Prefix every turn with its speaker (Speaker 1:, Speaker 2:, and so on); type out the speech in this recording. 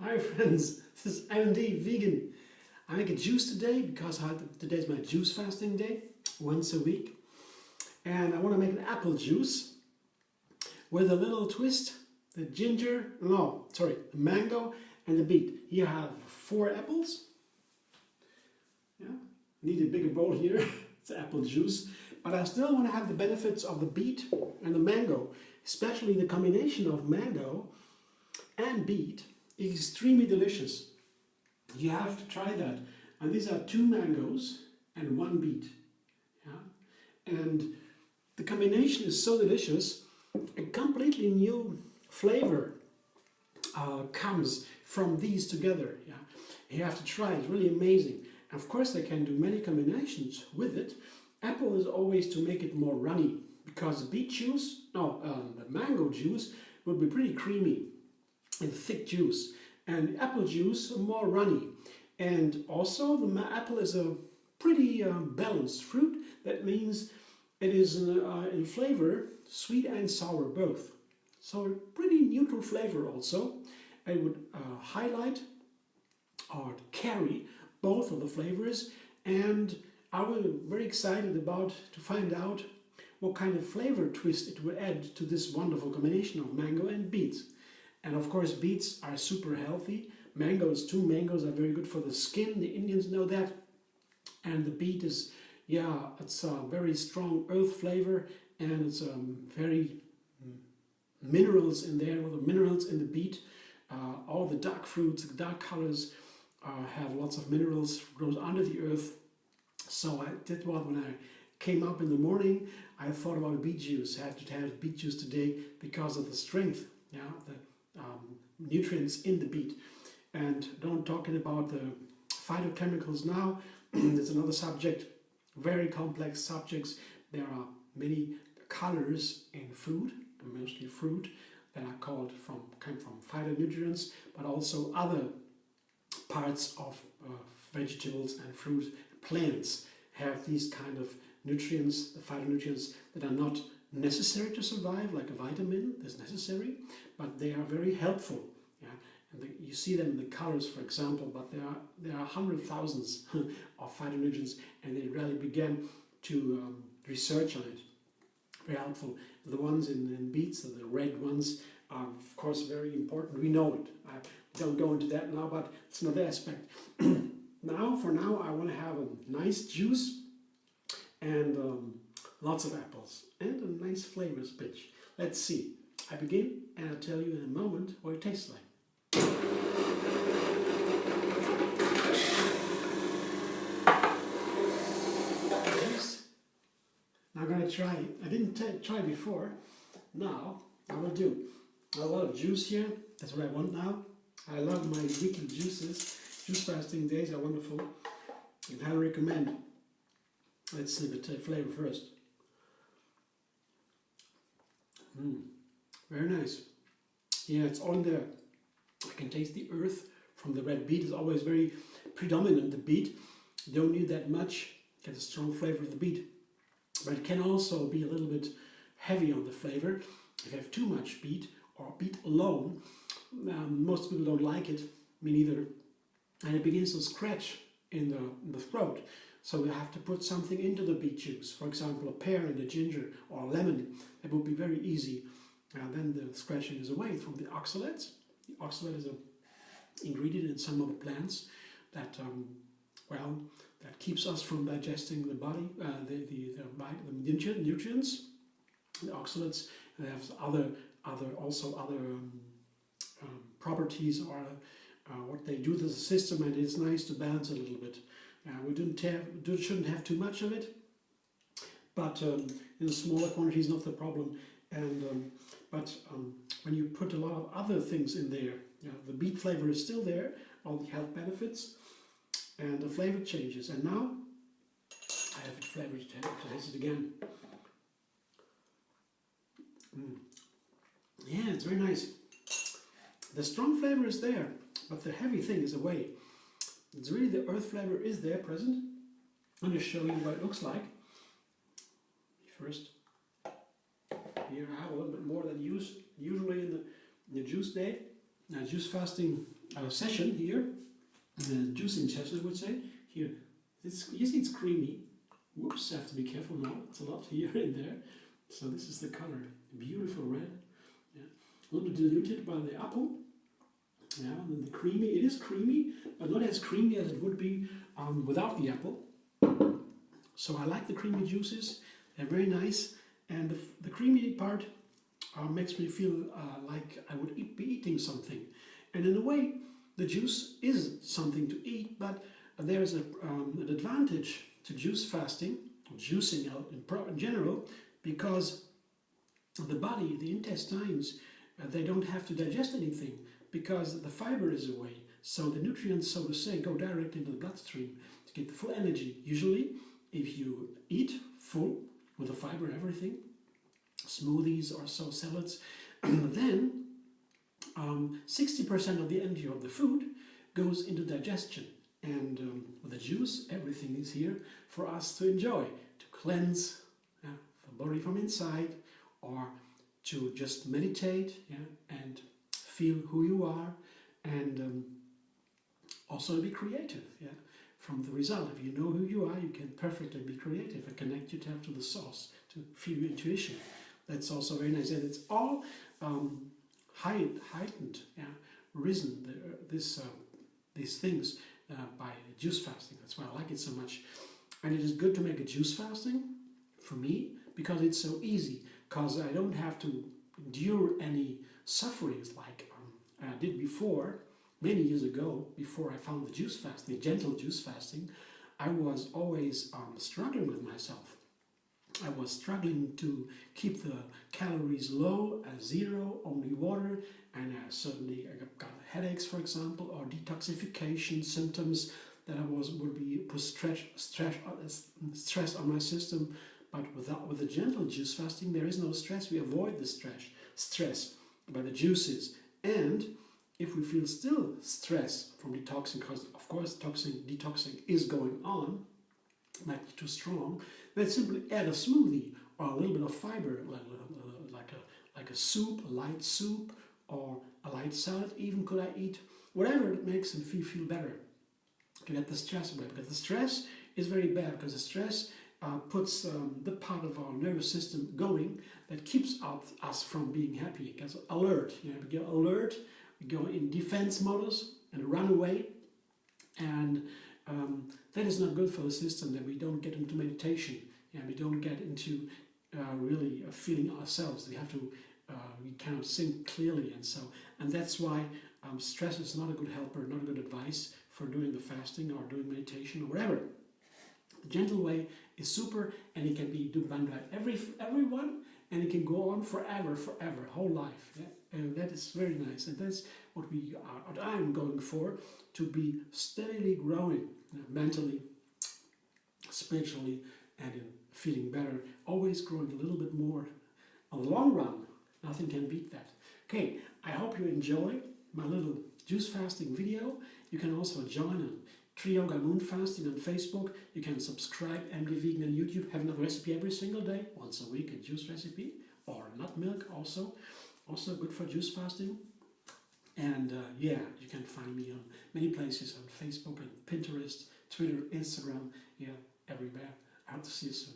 Speaker 1: Hi friends, this is MD Vegan. I make a juice today because today's my juice fasting day, once a week. And I want to make an apple juice with a little twist, the mango and the beet. Here I have 4 apples. Yeah, need a bigger bowl here, it's apple juice. But I still want to have the benefits of the beet and the mango, especially the combination of mango and beet is extremely delicious. You have to try that. And these are 2 mangoes and 1 beet. Yeah? And the combination is so delicious, a completely new flavor comes from these together. Yeah? You have to try it, it's really amazing. And of course, they can do many combinations with it. Apple is always to make it more runny, because the the mango juice would be pretty creamy and thick juice, and apple juice more runny. And also the apple is a pretty balanced fruit. That means it is in flavor sweet and sour both, so a pretty neutral flavor. Also I would highlight or carry both of the flavors, and I was very excited to find out what kind of flavor twist it would add to this wonderful combination of mango and beets. And of course, beets are super healthy. Two mangoes are very good for the skin. The Indians know that. And the beet is, it's a very strong earth flavor, and it's very minerals in there. Well, the minerals in the beet, all the dark fruits, the dark colors have lots of minerals, grows under the earth. So I did when I came up in the morning, I thought about a beet juice. I had to have beet juice today because of the strength, the nutrients in the beet. And don't talking about the phytochemicals now. There's another subject, very complex subjects. There are many colors in food, mostly fruit, that are come from phytonutrients, but also other parts of vegetables and fruit. Plants have these kind of nutrients, the phytonutrients, that are not necessary to survive, like a vitamin is necessary, but they are very helpful. Yeah? And you see them in the colors, for example, but there are hundred thousands of phytonutrients, and they really began to research on it. Very helpful. The ones in beets, the red ones, are of course very important. We know it. I don't go into that now, but it's another aspect. For now, I want to have a nice juice and lots of apples and a nice flavor pitch. Let's see. I begin, and I'll tell you in a moment what it tastes like. Now I'm going to try it. I didn't try before. Now I will do a lot of juice here. That's what I want now. I love my weekly juices. Juice fasting days are wonderful. I highly recommend. Let's see the flavor first. Very nice. Yeah, it's all in there. I can taste the earth from the red beet. It's always very predominant, the beet. You don't need that much. Get a strong flavor of the beet. But it can also be a little bit heavy on the flavor. If you have too much beet, or beet alone, most people don't like it. Me neither. And it begins to scratch in the throat. So you have to put something into the beet juice. For example, a pear and a ginger or a lemon. It would be very easy. Then the scratching is away from the oxalates. The oxalate is an ingredient in some of the plants that, that keeps us from digesting the body, the nutrients. The oxalates have other properties, or what they do to the system, and it's nice to balance it a little bit. We shouldn't have too much of it, but in smaller quantities, not the problem. And when you put a lot of other things in there, the beet flavor is still there, all the health benefits, and the flavor changes. And now I have the flavor to taste it again. Yeah, it's very nice. The strong flavor is there, but the heavy thing is away. It's really the earth flavor is there present. I'm going to show you what it looks like. First, here I have a little bit more than usually in the juice day. Now, juice fasting session here, juicing session I would say. Here, you see it's creamy. Whoops, I have to be careful now. It's a lot here and there. So this is the color, beautiful red. Yeah. A little bit diluted by the apple. Yeah, and then the creamy, it is creamy, but not as creamy as it would be without the apple. So I like the creamy juices, they're very nice, and the creamy part makes me feel like I would be eating something. And in a way, the juice is something to eat, but there is an advantage to juice fasting, juicing in general, because the body, the intestines, they don't have to digest anything because the fiber is away. So the nutrients, so to say, go direct into the bloodstream to get the full energy. Usually, if you eat full with the fiber and everything, smoothies or so salads, then 60% of the energy of the food goes into digestion. And with the juice, everything is here for us to enjoy, to cleanse the body from inside, or to just meditate and feel who you are, and also to be creative. From the result, if you know who you are, you can perfectly be creative and connect yourself to the source, to feel your intuition. That's also very nice, and it's all heightened, risen. These things by juice fasting. That's why I like it so much. And it is good to make a juice fasting for me because it's so easy. Because I don't have to endure any sufferings like I did before. Many years ago, before I found the juice fasting, the gentle juice fasting, I was always struggling with myself. I was struggling to keep the calories low, at zero, only water, and certainly I got headaches, for example, or detoxification symptoms that would put stress on my system. But with the gentle juice fasting, there is no stress. We avoid the stress by the juices. And if we feel still stress from detoxing, because of course detoxing is going on, might be too strong, then simply add a smoothie or a little bit of fiber, like a soup, a light soup, or a light salad. Even could I eat whatever that makes them feel better to get the stress away. Because the stress is very bad, because the stress puts the part of our nervous system going that keeps us from being happy. It gets alert. We get alert, we go in defense modus and run away, and that is not good for the system. That we don't get into meditation, we don't get into really feeling ourselves. We cannot think clearly, and that's why stress is not a good helper, not a good advice for doing the fasting or doing meditation or whatever. The gentle way is super, and it can be done by everyone, and it can go on forever, whole life. And that is very nice, and that's what I'm going for, to be steadily growing mentally, spiritually, and in feeling better, always growing a little bit more. On the long run, nothing can beat that. Okay, I hope you enjoy my little juice fasting video. You can also join on Tree Yoga Moon Fasting on Facebook. You can subscribe MD Vegan on YouTube. Have another recipe every single day, once a week, a juice recipe, or nut milk also good for juice fasting. And you can find me on many places, on Facebook and Pinterest, Twitter, Instagram, everywhere. I hope to see you soon.